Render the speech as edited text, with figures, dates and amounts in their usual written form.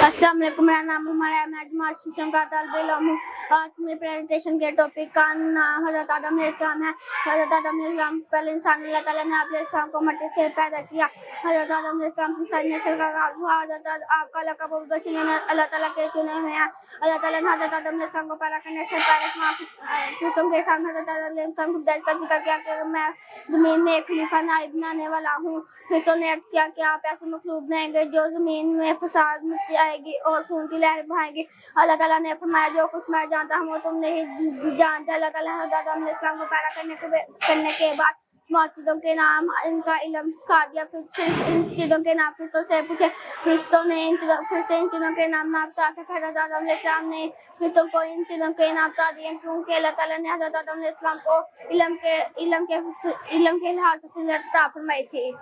अस्सलाम वालेकुम, मेरा नाम उमर है। मैं जमात शीशम का तालिब इल्म हूँ। आज मेरे प्रेजेंटेशन के टॉपिक का नाम हज़रत आदम अलैहिस्सलाम है। हज़रत आदम अलैहिस्सलाम पहले इंसान अल्लाह ताला ने आप अलैहिस्सलाम को मट्टी से पैदा किया। हज़रत आदम अलैहिस्सलाम की सारी नस्ल का आगाज़ हुआ। हज़रत आपका लक़ब अबू बकर ने अल्लाह ताला के चुने हुए हैं। अल्लाह ताला ने हज़रत आदम अलैहिस्सलाम को पैदा करने से पहले फिर के साथ हज़रत आदम अलैहिस्सलाम को दर्ज का जिक्र किया कि मैं ज़मीन में एक खलीफा नाइब बनाने वाला हूँ। फिर ने अर्ज़ किया कि आप ऐसे मखलूक बनाएंगे जो ज़मीन में फसाद मचाएगी और खून की लहर बहाएगी। अल्लाह ताला ने फरमाया जो कुछ मैं जानता हूँ वो तुम नहीं जानते। अल्लाह ताला ने हज़रत आदम अलैहिस्सलाम को पैदा करने के बाद चीज़ों के नाम इनका इल्म सिखा दिया। फिर इन चीज़ों के नाम फरिश्तों से पूछे। फरिश्तों ने इन चीज़ों के नाम ना बता सके। हज़रत आदम अलैहिस्सलाम ने फरिश्तों को इन चीज़ों के नाम बता दिए क्योंकि अल्लाह ताला ने हज़रत आदम अलैहिस्सलाम को इल्म के लिहाज से फजीलत अता फरमाई थी।